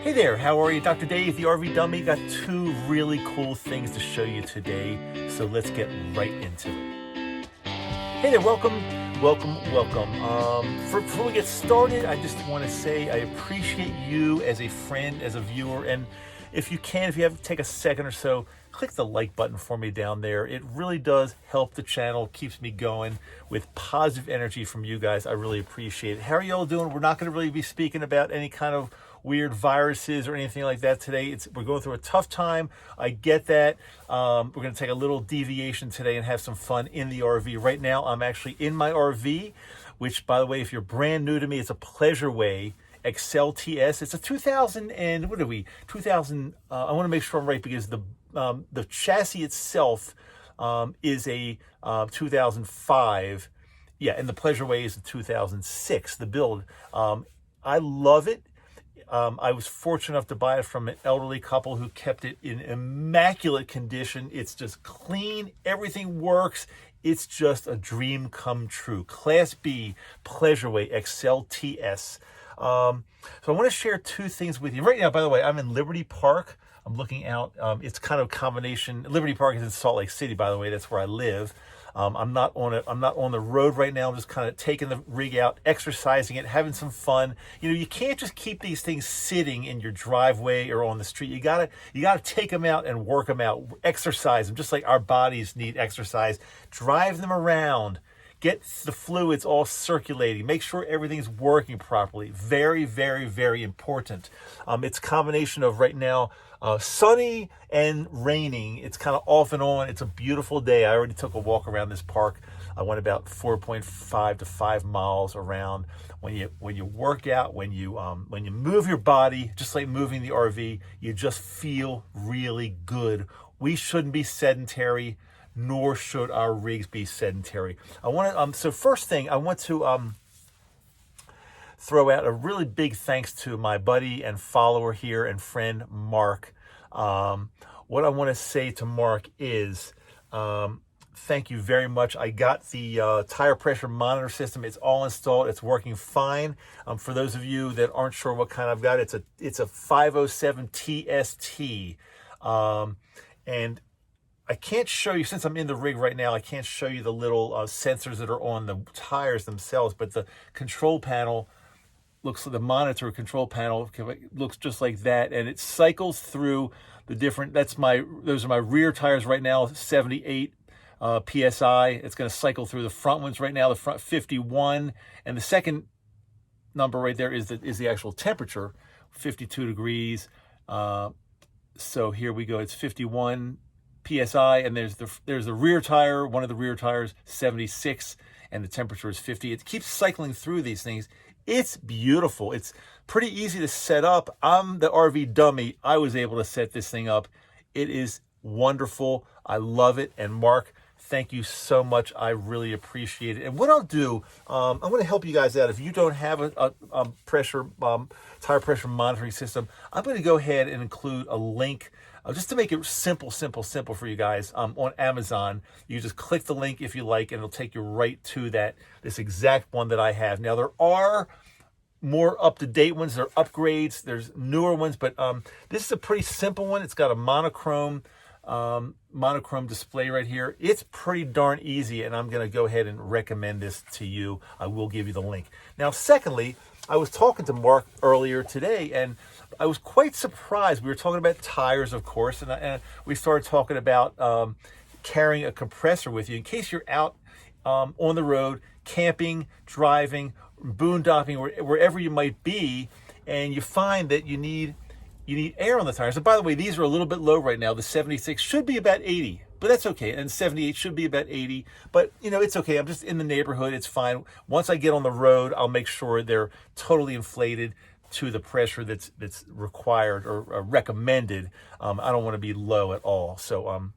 Hey there, how are you? Dr. Dave, the RV Dummy, got two really cool things to show you today, so let's get right into it. Hey there, welcome. Before we get started, I just want to say I appreciate you as a friend, as a viewer, and if you have to take a second or so, click the like button for me down there. It really does help the channel, keeps me going with positive energy from you guys. I really appreciate it. How are y'all doing? We're not going to really be speaking about any kind of weird viruses or anything like that today. We're going through a tough time. I get that. We're going to take a little deviation today and have some fun in the RV. Right now, I'm actually in my RV, which, by the way, if you're brand new to me, it's a Pleasureway Excel TS. It's a 2000 and what are we? 2000. I want to make sure I'm right because the chassis itself is a 2005. Yeah, and the Pleasureway is a 2006. The build. I love it. I was fortunate enough to buy it from an elderly couple who kept it in immaculate condition. It's just clean. Everything works. It's just a dream come true. Class B Pleasureway Excel TS. So I want to share two things with you. Right now, by the way, I'm in Liberty Park. I'm looking out. It's kind of a combination. Liberty Park is in Salt Lake City, by the way. That's where I live. I'm not on the road right now. I'm just kind of taking the rig out, exercising it, having some fun. You can't just keep these things sitting in your driveway or on the street. You gotta take them out and work them out, exercise them, just like our bodies need exercise. Drive them around. Get the fluids all circulating. Make sure everything's working properly. Very, very, very important. It's a combination of right now sunny and raining. It's kind of off and on. It's a beautiful day. I already took a walk around this park. I went about 4.5 to 5 miles around. When you work out, when you move your body, just like moving the RV, you just feel really good. We shouldn't be sedentary, nor should our rigs be sedentary. I want to so first thing I want to throw out a really big thanks to my buddy and follower here and friend Mark. What I want to say to Mark is thank you very much. I got the tire pressure monitor system. It's all installed. It's working fine. For those of you that aren't sure what kind I've got, it's a 507 TST, and I can't show you, since I'm in the rig right now, I can't show you the little sensors that are on the tires themselves, but the control panel looks like the monitor control panel looks just like that, and it cycles through the different, those are my rear tires right now, 78 PSI. It's going to cycle through the front ones right now, the front 51, and the second number right there is the actual temperature, 52 degrees. So here we go, it's 51 PSI, and there's the rear tire, one of the rear tires, 76, and the temperature is 50. It keeps cycling through these things. It's beautiful. It's pretty easy to set up. I'm the RV dummy. I was able to set this thing up. It is wonderful. I love it. And Mark, thank you so much. I really appreciate it. And what I'll do, I'm going to help you guys out. If you don't have a tire pressure monitoring system, I'm going to go ahead and include a link just to make it simple for you guys. On Amazon, you just click the link if you like, and it'll take you right to this exact one that I have. Now, there are more up-to-date ones. There are upgrades. There's newer ones, but this is a pretty simple one. It's got a monochrome display right here. It's pretty darn easy, and I'm going to go ahead and recommend this to you. I will give you the link. Now, secondly, I was talking to Mark earlier today, and I was quite surprised. We were talking about tires, of course, and we started talking about carrying a compressor with you in case you're out on the road, camping, driving, boondocking, wherever you might be, and you find that you need air on the tires. And by the way, these are a little bit low right now. The 76 should be about 80, but that's okay. And 78 should be about 80, but it's okay. I'm just in the neighborhood. It's fine. Once I get on the road, I'll make sure they're totally inflated to the pressure that's required or recommended. I don't want to be low at all. So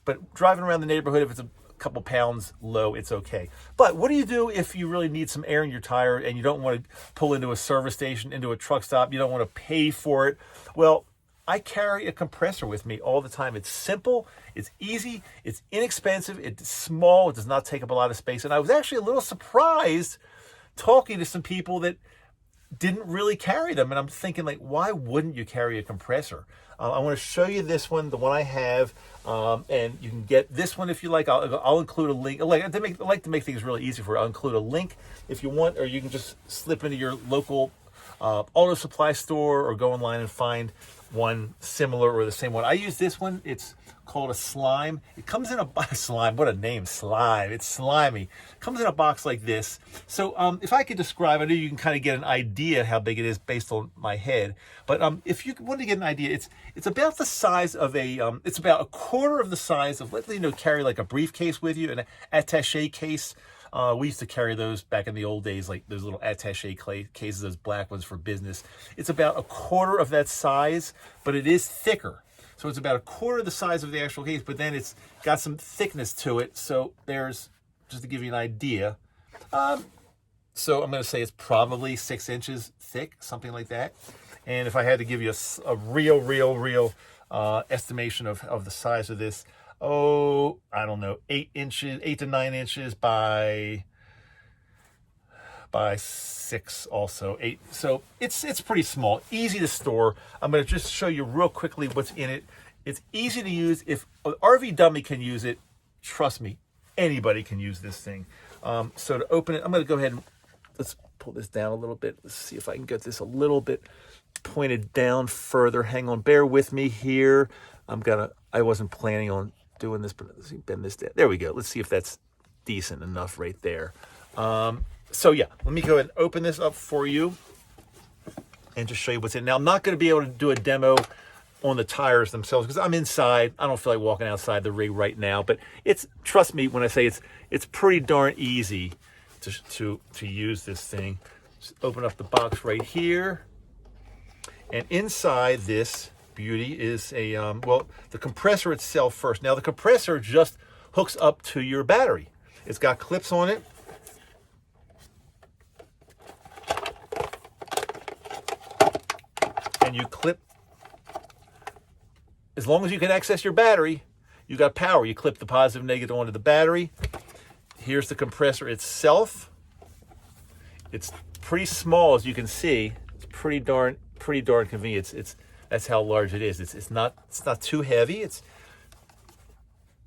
but driving around the neighborhood, if it's a couple pounds low, it's okay. But what do you do if you really need some air in your tire and you don't want to pull into a service station, into a truck stop, you don't want to pay for it? Well, I carry a compressor with me all the time. It's simple, it's easy, it's inexpensive, it's small, it does not take up a lot of space. And I was actually a little surprised talking to some people that didn't really carry them. And I'm thinking, like, why wouldn't you carry a compressor? I want to show you this one, the one I have, and you can get this one if you like. I'll include a link. I like to make things really easy for you. I'll include a link if you want, or you can just slip into your local auto supply store or go online and find one similar or the same one. I use this one. It's called a slime. It comes in a slime. What a name, slime. It's slimy. It comes in a box like this. So if I could describe, I know you can kind of get an idea how big it is based on my head. But if you want to get an idea, it's about the size of it's about a quarter of the size of, let's carry like a briefcase with you, an attaché case. We used to carry those back in the old days, like those little attaché cases, those black ones for business. It's about a quarter of that size, but it is thicker. So it's about a quarter the size of the actual case, but then it's got some thickness to it. So there's, just to give you an idea. So I'm going to say it's probably 6 inches thick, something like that. And if I had to give you a real estimation of the size of this, I don't know, 8 to 9 inches by 6 also, 8. So it's pretty small, easy to store. I'm going to just show you real quickly what's in it. It's easy to use. If an RV dummy can use it, trust me, anybody can use this thing. So to open it, I'm going to go ahead and let's pull this down a little bit. Let's see if I can get this a little bit pointed down further. Hang on, bear with me here. I wasn't planning on doing this, but let's bend this down. There we go. Let's see if that's decent enough right there. So yeah, let me go ahead and open this up for you and just show you what's in. Now, I'm not going to be able to do a demo on the tires themselves because I'm inside. I don't feel like walking outside the rig right now, but trust me when I say it's pretty darn easy to use this thing. Just open up the box right here, and inside this beauty is the compressor itself first. Now, the compressor just hooks up to your battery. It's got clips on it. And you clip, as long as you can access your battery, you got power. You clip the positive, negative onto the battery. Here's the compressor itself. It's pretty small, as you can see. It's pretty darn convenient. That's how large it is. It's not too heavy. It's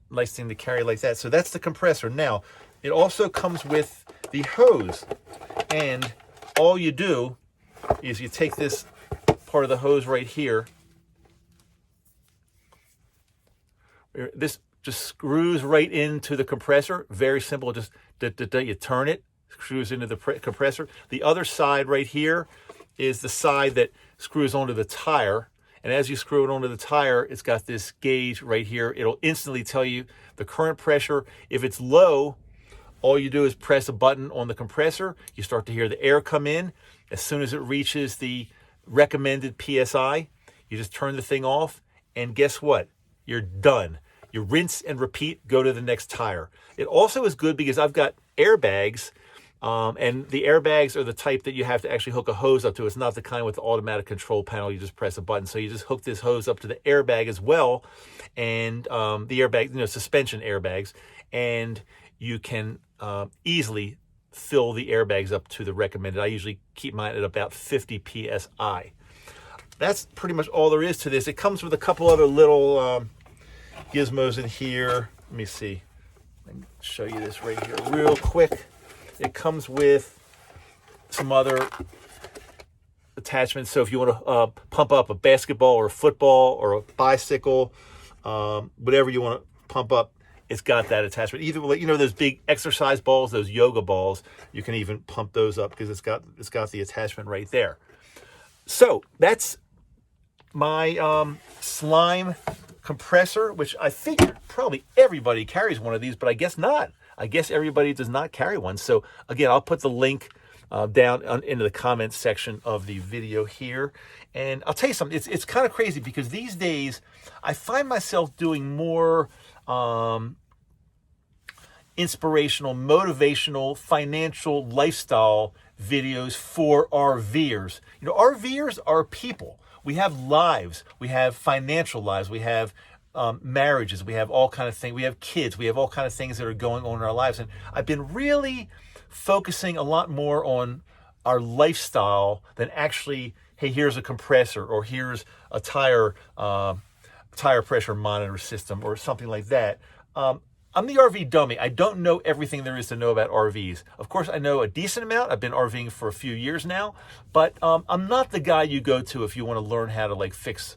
a nice thing to carry like that. So that's the compressor. Now, it also comes with the hose, and all you do is you take this part of the hose right here. This just screws right into the compressor. Very simple. Just you turn it, screws into the compressor. The other side right here is the side that screws onto the tire. And as you screw it onto the tire, it's got this gauge right here. It'll instantly tell you the current pressure. If it's low, all you do is press a button on the compressor. You start to hear the air come in. As soon as it reaches the recommended PSI, you just turn the thing off, and guess what? You're done. You rinse and repeat, go to the next tire. It also is good because I've got airbags, and the airbags are the type that you have to actually hook a hose up to. It's not the kind with the automatic control panel. You just press a button. So you just hook this hose up to the airbag as well, and the airbag, suspension airbags, and you can easily fill the airbags up to the recommended. I usually keep mine at about 50 PSI. That's pretty much all there is to this. It comes with a couple other little gizmos in here. Let me see. Let me show you this right here real quick. It comes with some other attachments. So if you want to pump up a basketball or a football or a bicycle, whatever you want to pump up, it's got that attachment. Either those big exercise balls, those yoga balls, you can even pump those up because it's got the attachment right there. So that's my slime compressor, which I figured probably everybody carries one of these, but I guess not. I guess everybody does not carry one. So again, I'll put the link down into the comments section of the video here. And I'll tell you something, it's kind of crazy because these days I find myself doing more inspirational, motivational, financial, lifestyle videos for RVers. RVers are people. We have lives. We have financial lives. We have marriages. We have all kind of things. We have kids. We have all kind of things that are going on in our lives. And I've been really focusing a lot more on our lifestyle than actually, hey, here's a compressor, or here's a tire pressure monitor system, or something like that. I'm the RV dummy. I don't know everything there is to know about RVs. Of course, I know a decent amount. I've been RVing for a few years now, but I'm not the guy you go to if you want to learn how to like fix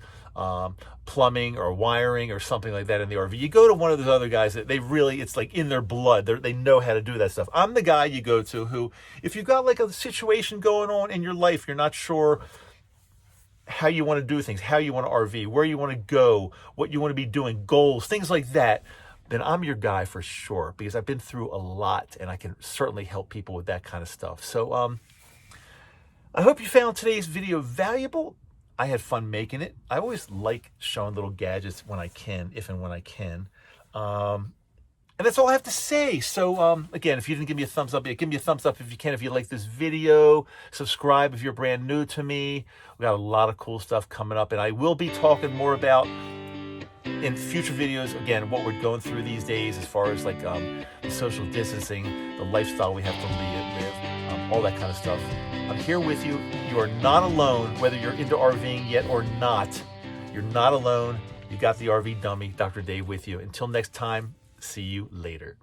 plumbing or wiring or something like that in the RV. You go to one of those other guys that it's like in their blood. They know how to do that stuff. I'm the guy you go to who, if you've got like a situation going on in your life, you're not sure how you want to do things, how you want to RV, where you want to go, what you want to be doing, goals, things like that, then I'm your guy for sure, because I've been through a lot and I can certainly help people with that kind of stuff. So I hope you found today's video valuable. I had fun making it. I always like showing little gadgets when I can, if and when I can. And that's all I have to say. So again, if you didn't give me a thumbs up, give me a thumbs up if you can, if you like this video. Subscribe if you're brand new to me. We got a lot of cool stuff coming up, and I will be talking more about in future videos, again, what we're going through these days as far as like the social distancing, the lifestyle we have to live, all that kind of stuff. I'm here with you. You are not alone, whether you're into RVing yet or not. You're not alone. You got the RV dummy, Dr. Dave, with you. Until next time, see you later.